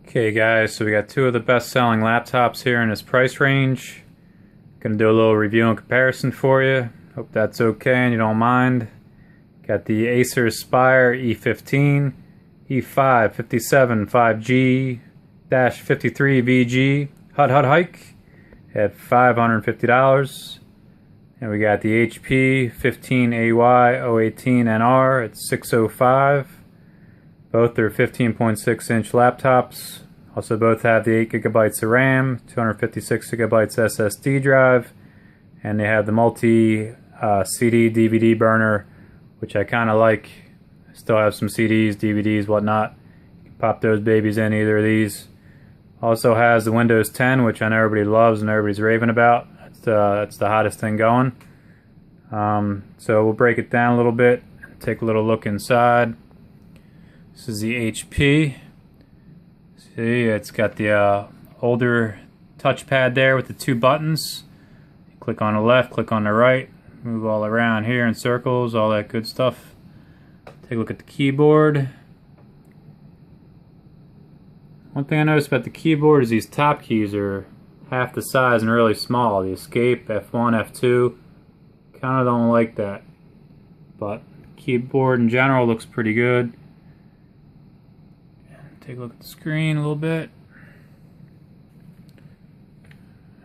Okay guys, so we got two of the best selling laptops here in this price range. Gonna do a little review and comparison for you. Hope that's okay and you don't mind. Got the Acer Aspire E15, E5-575G-53VG HUD hike at $550. And we got the HP 15AY018NR at $605. Both are 15.6-inch laptops. Also both have the 8GB of RAM, 256GB SSD drive, and they have the multi CD DVD burner, which I kind of like. Still have some CDs, DVDs, whatnot. You can pop those babies in either of these. Also has the Windows 10, which I know everybody loves and everybody's raving about. That's the hottest thing going. So we'll break it down a little bit, take a little look inside. This is the HP. See, it's got the older touchpad there with the two buttons. Click on the left, click on the right, move all around here in circles, all that good stuff. Take a look at the keyboard. One thing I noticed about the keyboard is these top keys are half the size and really small. The Escape, F1, F2, kind of don't like that. But the keyboard in general looks pretty good. Take a look at the screen a little bit.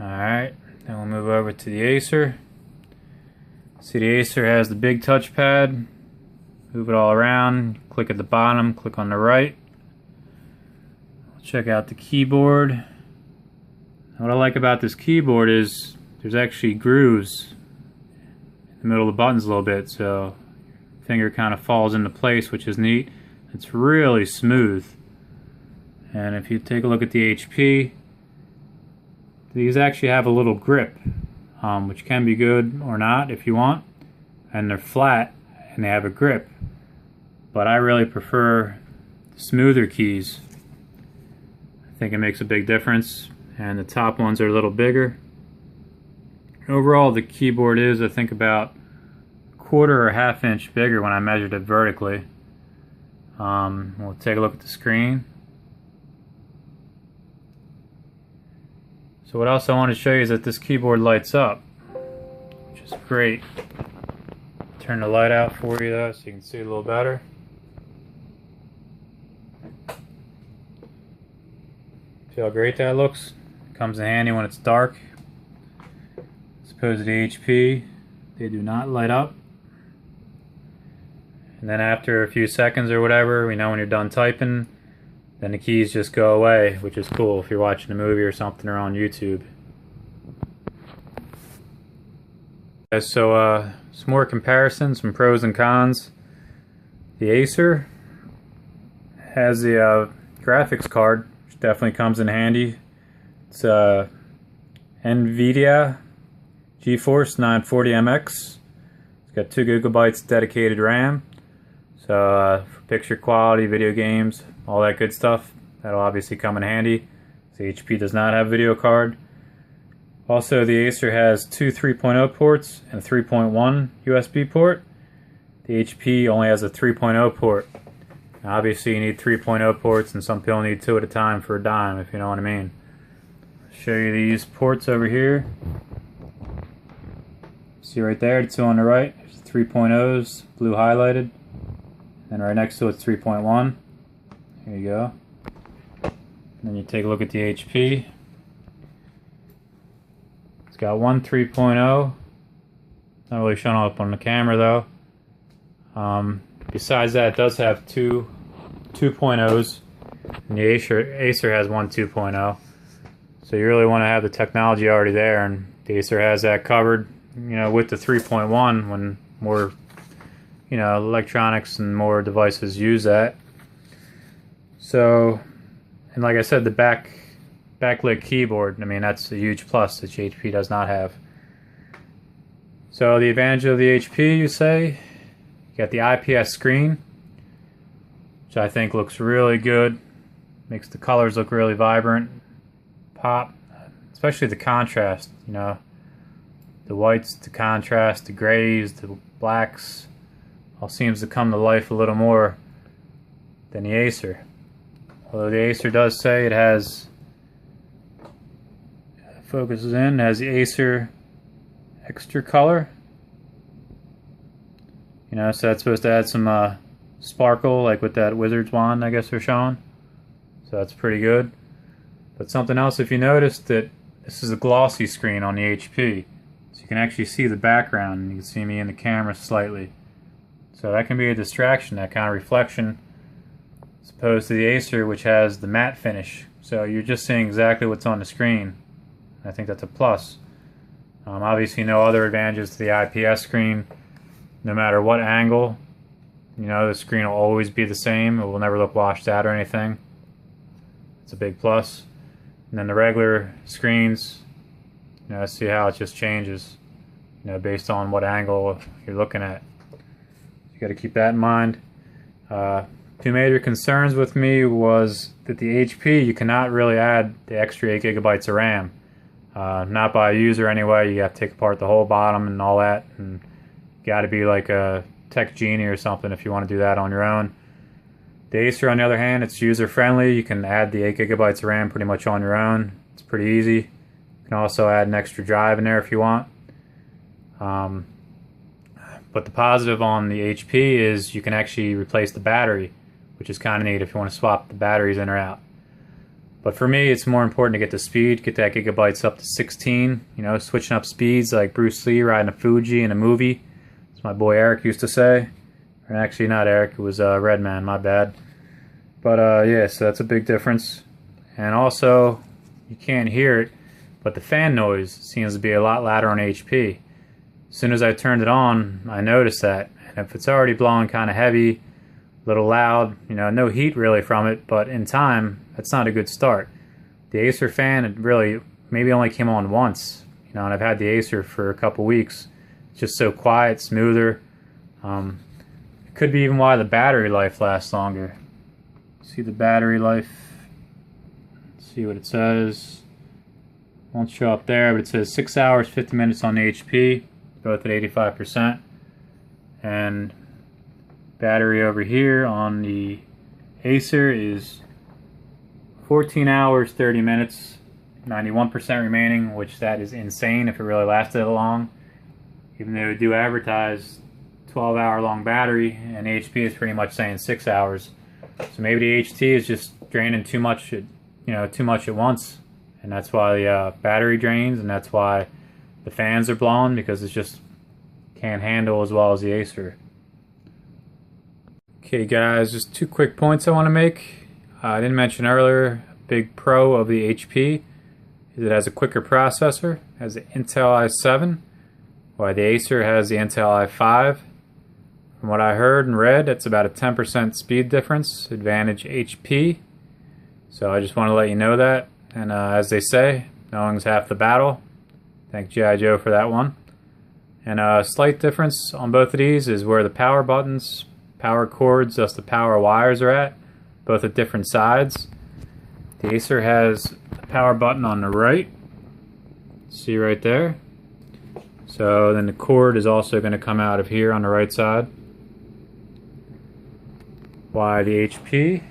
Alright, then we'll move over to the Acer. See, the Acer has the big touchpad. Move it all around. Click at the bottom, click on the right. Check out the keyboard. What I like about this keyboard is there's actually grooves in the middle of the buttons a little bit, so your finger kind of falls into place, which is neat. It's really smooth. And if you take a look at the HP, these actually have a little grip, which can be good or not if you want. And they're flat and they have a grip. But I really prefer the smoother keys. I think it makes a big difference. And the top ones are a little bigger. Overall, the keyboard is, I think, about a quarter or half inch bigger when I measured it vertically. We'll take a look at the screen. So what else I want to show you is that this keyboard lights up, which is great. Turn the light out for you though so you can see a little better. See how great that looks? Comes in handy when it's dark. As opposed to the HP, they do not light up. And then after a few seconds or whatever, we know when you're done typing, then the keys just go away, which is cool if you're watching a movie or something or on YouTube. So some more comparisons, some pros and cons. The Acer has the graphics card, which definitely comes in handy. It's NVIDIA GeFore 940MX. It's got 2GB dedicated RAM. So for picture quality, video games, all that good stuff, that'll obviously come in handy. The HP does not have a video card. Also, the Acer has two 3.0 ports and a 3.1 USB port. The HP only has a 3.0 port. Now, obviously you need 3.0 ports and some people need two at a time for a dime, if you know what I mean. I'll show you these ports over here. See right there, the two on the right, there's the 3.0s, blue highlighted. And right next to it's 3.1. Here you go. And then you take a look at the HP. It's got one 3.0. Not really showing up on the camera though. Besides that, it does have two 2.0s. And the Acer has one 2.0. So you really want to have the technology already there, and the Acer has that covered. You know, with the 3.1, when more electronics and more devices use that. So, and like I said, the backlit keyboard, I mean, that's a huge plus that HP does not have. So the advantage of the HP, you say, you got the IPS screen, which I think looks really good. Makes the colors look really vibrant, pop, especially the contrast, the whites, the contrast, the grays, the blacks, all seems to come to life a little more than the Acer. Although the Acer does say it has, focuses in, has the Acer ExaColor. You know, so that's supposed to add some sparkle, like with that wizard's wand I guess they're showing. So that's pretty good. But something else, if you noticed, that this is a glossy screen on the HP. So you can actually see the background, and you can see me in the camera slightly. So that can be a distraction, that kind of reflection, as opposed to the Acer, which has the matte finish. So you're just seeing exactly what's on the screen. I think that's a plus. Obviously no other advantages to the IPS screen. No matter what angle, you know, the screen will always be the same. It will never look washed out or anything. It's a big plus. And then the regular screens, you know, see how it just changes, you know, based on what angle you're looking at. You got to keep that in mind. Two major concerns with me was that the HP, you cannot really add the extra 8 gigabytes of RAM. Not by a user anyway. You have to take apart the whole bottom and all that, and you got to be like a tech genie or something if you want to do that on your own. The Acer, on the other hand, it's user friendly. You can add the 8 gigabytes of RAM pretty much on your own. It's pretty easy. You can also add an extra drive in there if you want. But the positive on the HP is you can actually replace the battery, which is kind of neat if you want to swap the batteries in or out. But for me, it's more important to get the speed, get that gigabytes up to 16. You know, switching up speeds like Bruce Lee riding a Fuji in a movie. As my boy Eric used to say. Or actually, not Eric, it was Redman, my bad. But yeah, so that's a big difference. And also, you can't hear it, but the fan noise seems to be a lot louder on HP. As soon as I turned it on, I noticed that. And if it's already blowing kind of heavy, a little loud, you know, no heat really from it, but in time, that's not a good start. The Acer fan, it really maybe only came on once, you know, and I've had the Acer for a couple weeks. It's just so quiet, smoother. It could be even why the battery life lasts longer. See the battery life. Let's see what it says. Won't show up there, but it says 6 hours, 50 minutes on the HP, both at 85%. And battery over here on the Acer is 14 hours, 30 minutes, 91% remaining, which that is insane if it really lasted that long. Even though they do advertise 12-hour long battery, and HP is pretty much saying 6 hours. So maybe the HT is just draining too much at once, and that's why the battery drains, and that's why the fans are blowing, because it just can't handle as well as the Acer. Okay guys, just two quick points I want to make. I didn't mention earlier, a big pro of the HP is it has a quicker processor. It has the Intel i7, while the Acer has the Intel i5. From what I heard and read, it's about a 10% speed difference, advantage HP. So I just want to let you know that. And as they say, knowing's half the battle. Thank G.I. Joe for that one. And a slight difference on both of these is where the power buttons, power cords, thus the power wires are at, both at different sides. The Acer has the power button on the right. See right there. So then the cord is also going to come out of here on the right side. Why the HP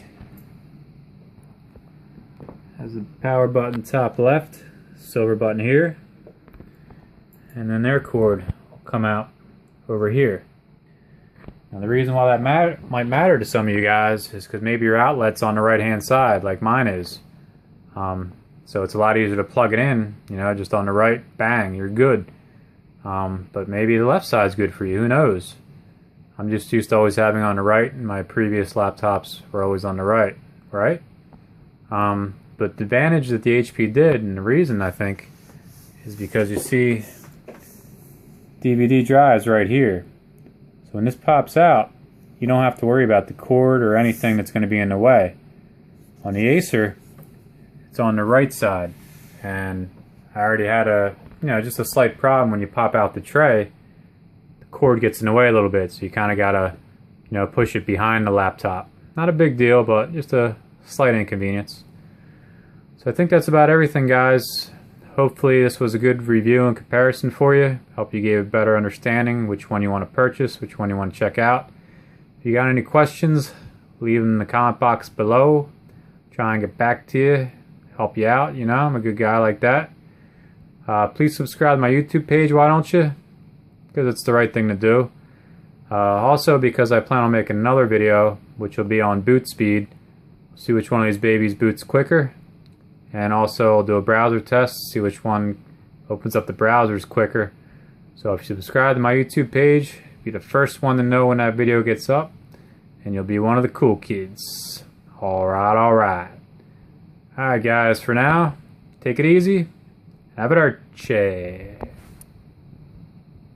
has a power button top left, silver button here, and then their cord will come out over here. Now the reason why that might matter to some of you guys is because maybe your outlet's on the right hand side like mine is. So it's a lot easier to plug it in, you know, just on the right, bang, you're good. But maybe the left side's good for you, who knows? I'm just used to always having on the right, and my previous laptops were always on the right, right? But the advantage that the HP did, and the reason I think, is because you see DVD drives right here. So when this pops out, you don't have to worry about the cord or anything that's going to be in the way. On the Acer, it's on the right side, and I already had just a slight problem when you pop out the tray. Cord gets in the way a little bit, so you kind of gotta push it behind the laptop. Not a big deal, but just a slight inconvenience. So I think that's about everything, guys. Hopefully this was a good review and comparison for you. Hope you gave a better understanding which one you want to purchase, which one you want to check out. If you got any questions, leave them in the comment box below. try and get back to you, help you out. You know, I'm a good guy like that. Please subscribe to my YouTube page, why don't you? Because it's the right thing to do. Also, because I plan on making another video, which will be on boot speed. See which one of these babies boots quicker. And also I'll do a browser test, see which one opens up the browsers quicker. So if you subscribe to my YouTube page, be the first one to know when that video gets up, and you'll be one of the cool kids. Alright, alright. Alright guys, for now, take it easy. Arrivederci.